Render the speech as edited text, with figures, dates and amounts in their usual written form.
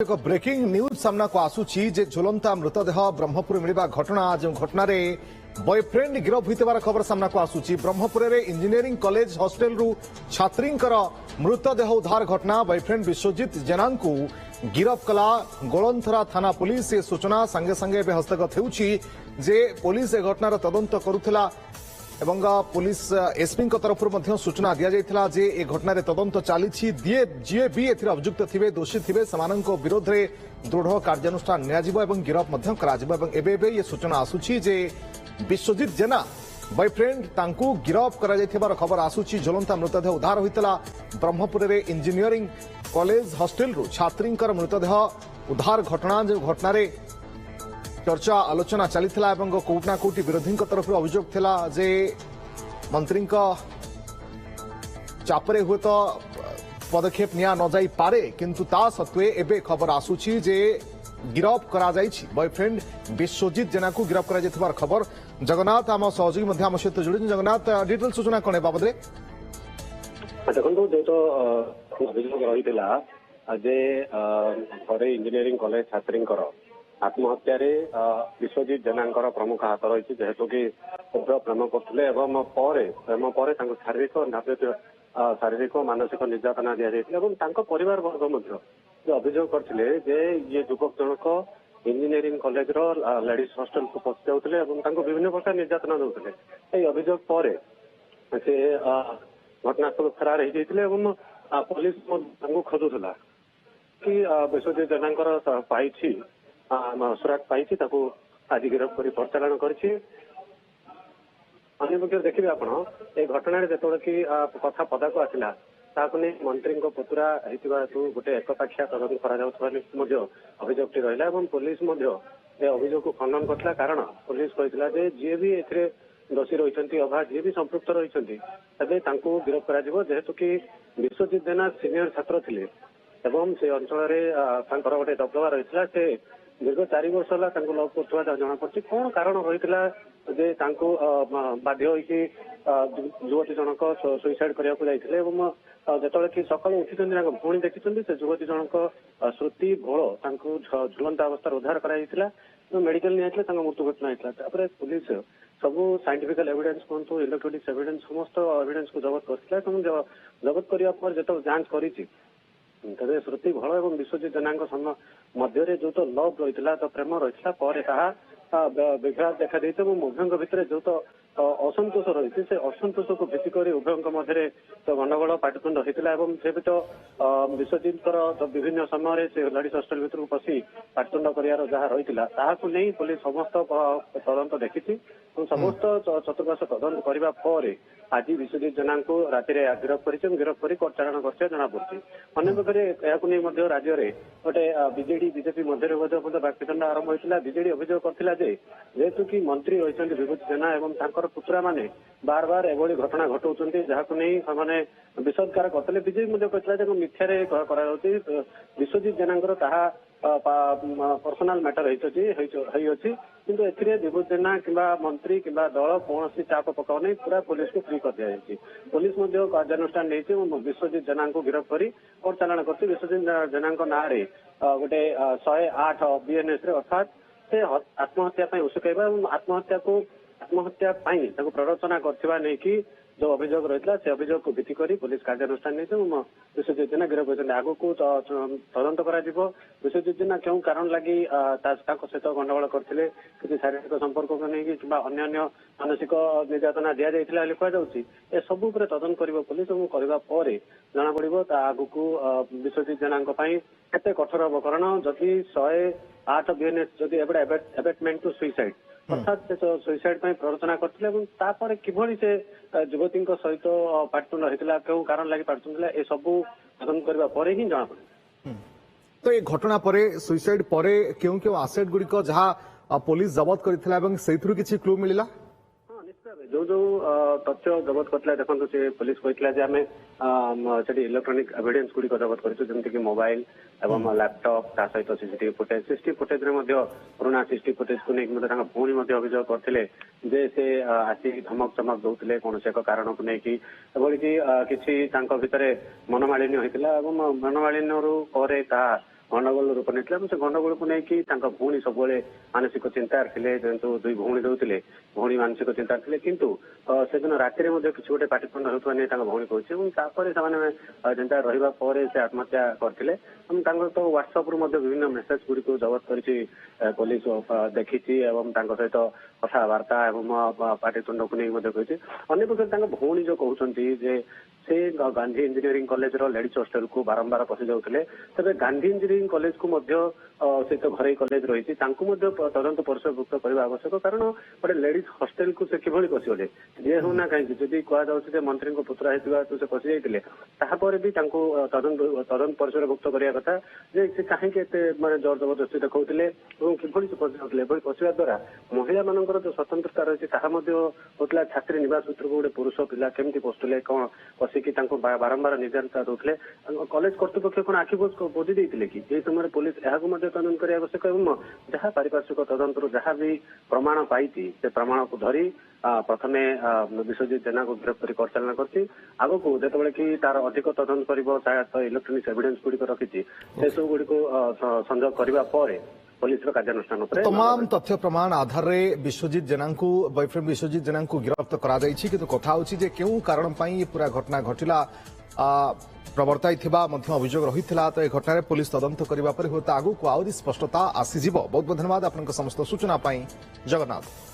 एक breaking news सामना को आसूची जे झुलंता मृतदेह ब्रह्मपुर मिलवा घटना जो घटन बॉयफ्रेंड गिरफ होइतबार खबर सामना को आसूची। ब्रह्मपुर में इंजीनियरिंग कॉलेज हॉस्टेल रु छात्री मृतदेह उद्धार घटना बॉयफ्रेंड विश्वजित जेना को गिरफ कला गोलंथरा थाना पुलिस। ये सूचना संगे संगे हस्तगत होउची जे पुलिस ए घटनार तदंत करुथिला एवं पुलिस एसपी तरफ सूचना दि जाइथिला जे ए घटना तदंत चली जी भी एथिरे अभियुक्त थिबे दोषी थिबे समानंको विरोध रे दृढ़ कार्यानुष्ठान नियाजिबो एवं गिरफ मध्य कराजिबो। एवं एबे ये सूचना आसुची जे विश्वजित जेना बॉयफ्रेंड तांकू गिरफ करा जाइथिबार खबर आसुची। ज्वलंता मृतदेह उद्धार होइतला ब्रह्मपुर रे इंजीनियरिंग कॉलेज हॉस्टेल रु छात्री मृतदेह उद्धार घटना जो घटना रे चर्चा आलोचना चली कोटना कोटी विरोधी तरफ अभियोग थिला जे मंत्री चापरे हुए तो पदक्षेप निया न जाई पारे किंतु ता सत्वे एबे खबर आसुची जे गिरफ करा जाइछि बॉयफ्रेंड विश्वजित जेना को गिरफ करा जाइथिबार खबर। जगन्नाथ आम सहयोगी मध्य आम सहित जोड़ी। जगन्नाथ डिटेल सूचना कोन बाबद रे देखो जो तो अभियोग रहितला जे घरे इंजीनियरिंग कॉलेज छात्री आत्महत्या विश्वजित जेना प्रमुख हाथ रही जेहेतु कि उग्र प्रेम करते प्रेम पर शारीरिक मानसिक निर्यातना दि जाता परिवार वर्ग जो अभियोग करते ये युवक जनक इंजीनियरिंग कॉलेज लेडीज हॉस्टेल को पशि जाते विभिन्न प्रकार निर्यातना दूसरे अभियोग पर से घटनास्थल फेरार हो पुलिस खोजुला कि विश्वजित जेना पाई सुराग पाई आज गिरफ कर परिचालन कर देखिए आप घटना जो कि कथा पदा को आसला मंत्री पुतुरा हेतु गोटे एकपाखिया तदंत अभियोगटी रहा पुलिस अभियोग को खंडन करता कारण पुलिस कहला जी भी ए दोषी रही अभा जी भी संपृक्त रही गिरफ करेतु कि विश्वजित जेना सीनियर छात्र थे से अंचल गोटे दबदबा रही से दीर्घ 4 वर्ष है लव कर जना पड़ी कौन कारण रही बाध्य युवती जनक सुइसाइड करने जो कि सका उठी पुणी देखी से युवती जनक श्रुति भोल झुलंता अवस्था उद्धार कर मेडिकल नहीं मृत्यु घटना होता पुलिस सब साइंटिफिकल एविडेंस कहतु इलेक्ट्रोनिक्स एविडेंस समस्त एविडेंस को जबत कर जबत करने जो जांच कर तेज श्रुति भल और विश्वजित जेना मध्य जो तो लव रही तो प्रेम रही विभ्राट देखा देते उभयों भितर जो तो असंतोष रही से असंतोष को भित्तिक उभयों मध्य तो गंडगोल पाटितुंड होता से भी तो विश्वजित विभिन्न समय से लेडीज हॉस्टेल भर पशि पाटितुंड कर रही पुलिस समस्त तदंत देखी समस्त चतुर्पाश तदंत करने आज विश्वजित जेना को राति गिरफ गिरफ कर परिचालन कर जना पड़ी अंपक्षे राज्य में गोटे बीजेडी बीजेपी मध्य बाक्यदंड आरंभ होता बीजेडी अभियोग करता जेहेतु कि मंत्री रही विभूति जेना और पुतुरा माने बार बार एभली घटना घटाऊँ जहाँ विषदकार करते बीजेपी कहता मिथ्या विश्वजित जेना पर्सनाल मैटर होती किंतु ए विभूति जेना कि मंत्री कि दल कौन चाप पकाओ नहीं पूरा पुलिस को फ्री कर दिया पुलिस कार्यानुष्ठान नहीं विश्वजित जेना को गिरफ कर परिचालन कर विश्वजित जेना ना गोटे 108 BNS अर्थात से आत्महत्या उसुकैबा आत्महत्या को आत्महत्या प्ररोचना कर जो अभियोग रही से अभियोग को भित्ति कर पुलिस कार्यानुष्ठान नहीं विश्वजित जेना गिरफ होती आग को तदंत कर विश्वजित जेना क्यों कारण लगी सहित गंडगोल करते किसी शारीरिक संपर्क को नहीं कि अन्य मानसिक निर्यातना दि जाइए कहुए सबू तदंत कर पुलिस करने जना पड़ो आग को विश्वजित जेना केते कठोर हम कारण जदि 108 BNS जदि एबेटमेंट टू सुइसाइड अर्थात से सुइसाइड प्ररोचना करते किभली से युवती सहित पाटितुंड होता क्यों कारण लगी पाटितुंड ए सबू तदंत करने ही जना पड़े। तो ये घटना पर सुइसाइड पर क्यों क्यों आसेट गुड़िक जहाँ पुलिस जबत कर किसी क्लू मिला जो जो तथ्य जबत करता देखो से पुलिस कहला आम इलेक्ट्रोनिक एविडेंस गुड़िक जबत कर मोबाइल एवं लैपटॉप ता सहित सीसीटीवी फुटेज पुराना सीसीटीवी फुटेज को लेकिन पुणी अभियोग करते से आसी धमक चमक दौते कौन एक कारण को लेकिन एभली कि किसी भितर मनमालिन्य होता मनमालिन्य ଗଣ୍ଡଗୋଳ ରୂପ ନେଇଥିଲା ଏବଂ ସେ ଗଣ୍ଡଗୋଳକୁ ନେଇକି ତାଙ୍କ ଭଉଣୀ ସବୁବେଳେ ମାନସିକ ଚିନ୍ତାରେ ଥିଲେ। ଯେହେତୁ ଦୁଇ ଭଉଣୀ ରହୁଥିଲେ, ଭଉଣୀ ମାନସିକ ଚିନ୍ତାରେ ଥିଲେ, କିନ୍ତୁ ସେଦିନ ରାତିରେ ମଧ୍ୟ କିଛି ଗୋଟେ ପାଟିତୁଣ୍ଡ ହେଉଥିବା ନେଇ ତାଙ୍କ ଭଉଣୀ କହୁଛି ଏବଂ ତାପରେ ସେମାନେ ଚିନ୍ତା ରହିବା ପରେ ସେ ଆତ୍ମହତ୍ୟା କରିଥିଲେ ଏବଂ ତାଙ୍କର ତ ହ୍ୱାଟ୍ସଆପରୁ ମଧ୍ୟ ବିଭିନ୍ନ ମେସେଜ ଗୁଡିକୁ ଜବତ କରିଛି ପୋଲିସ ଦେଖିଛି ଏବଂ ତାଙ୍କ ସହିତ କଥାବାର୍ତ୍ତା ଏବଂ ପାଟିତୁଣ୍ଡକୁ ନେଇ ମଧ୍ୟ କହିଛି। ଅନ୍ୟପକ୍ଷରେ ତାଙ୍କ ଭଉଣୀ ଯୋଉ କହୁଛନ୍ତି ଯେ ସେ ଗାନ୍ଧୀ ଇଞ୍ଜିନିୟରିଂ କଲେଜର ଲେଡିଜ୍ ହଷ୍ଟେଲକୁ ବାରମ୍ବାର ପଶି ଯାଉଥିଲେ, ତେବେ ଗାନ୍ଧୀ ଇଞ୍ଜିନିୟରିଂ କଲେଜକୁ ମଧ୍ୟ ସେ ତ ଘରୋଇ କଲେଜ ରହିଛି ତାଙ୍କୁ ମଧ୍ୟ ତଦନ୍ତ ପରିସରଭୁକ୍ତ କରିବା ଆବଶ୍ୟକ। କାରଣ ଗୋଟେ ଲେଡିଜ୍ ହଷ୍ଟେଲକୁ ସେ କିଭଳି ପଶିଗଲେ, ଯିଏ ହଉନା କାହିଁକି ଯଦି କୁହାଯାଉଛି ଯେ ମନ୍ତ୍ରୀଙ୍କ ପୁତୁରା ହେଇଥିବା ସେ ପଶି ଯାଇଥିଲେ, ତାହାପରେ ବି ତାଙ୍କୁ ତଦନ୍ତ ପରିସରଭୁକ୍ତ କରିବା କଥା ଯେ ସେ କାହିଁକି ଏତେ ମାନେ ଜୋର ଜବରଦସ୍ତି ଦେଖାଉଥିଲେ ଏବଂ କିଭଳି ସେ ପଶି ଯାଉଥିଲେ। ଏଭଳି ପଶିବା ଦ୍ୱାରା ମହିଳାମାନଙ୍କର ଯୋଉ ସ୍ୱତନ୍ତ୍ରତା ରହିଛି ତାହା ମଧ୍ୟ ହଉଥିଲା। ଛାତ୍ରୀ ନିବାସ ଭିତରକୁ ଗୋଟେ ପୁରୁଷ ପିଲା କେମିତି ପଶୁଥିଲେ, କଣ ପଶିକି ତାଙ୍କୁ ବାରମ୍ବାର ନିର୍ଯାତନା ଦଉଥିଲେ, କଲେଜ କର୍ତ୍ତୃପକ୍ଷ କଣ ଆଖି ବୁଝି ଦେଇଥିଲେ କି? ଏହି ସମୟରେ ପୋଲିସ ଏହାକୁ ମଧ୍ୟ ତଦନ୍ତ କରିବା ଆବଶ୍ୟକ ଏବଂ ଯାହା ପାରିପାର୍ଶ୍ୱିକ ତଦନ୍ତରୁ ଯାହା ବି ପ୍ରମାଣ ପାଇଛି ସେ ପ୍ରମାଣକୁ ଧରି ପ୍ରଥମେ ବିଶ୍ୱଜିତ ଜେନାଙ୍କୁ ଗିରଫ କରି ପରିଚାଳନା କରିଛି। ଆଗକୁ ଯେତେବେଳେ କି ତାର ଅଧିକ ତଦନ୍ତ କରିବ, ଇଲେକ୍ଟ୍ରୋନିକ୍ସ ଏଭିଡେନ୍ସ ଗୁଡିକ ରଖିଛି ସେସବୁ ଗୁଡିକୁ ସଂଯୋଗ କରିବା ପରେ ପୋଲିସର କାର୍ଯ୍ୟାନୁଷ୍ଠାନ ଉପରେ तमाम तथ्य प्रमाण आधार रे विश्वजित जेना बॉयफ्रेंड विश्वजित जेना गिरफ्त करा किंतु कथा होची जे केउ कारण पई पूरा घटना घटिला प्रवर्ताई थिबा मध्य अभियोग रहिथिला। तो ए घटना रे पुलिस तदंत करिबा पर होता आगु को आउरी स्पष्टता आसीजिबो। बहुत बहुत धन्यवाद आपनका समस्त सूचना पई जगन्नाथ।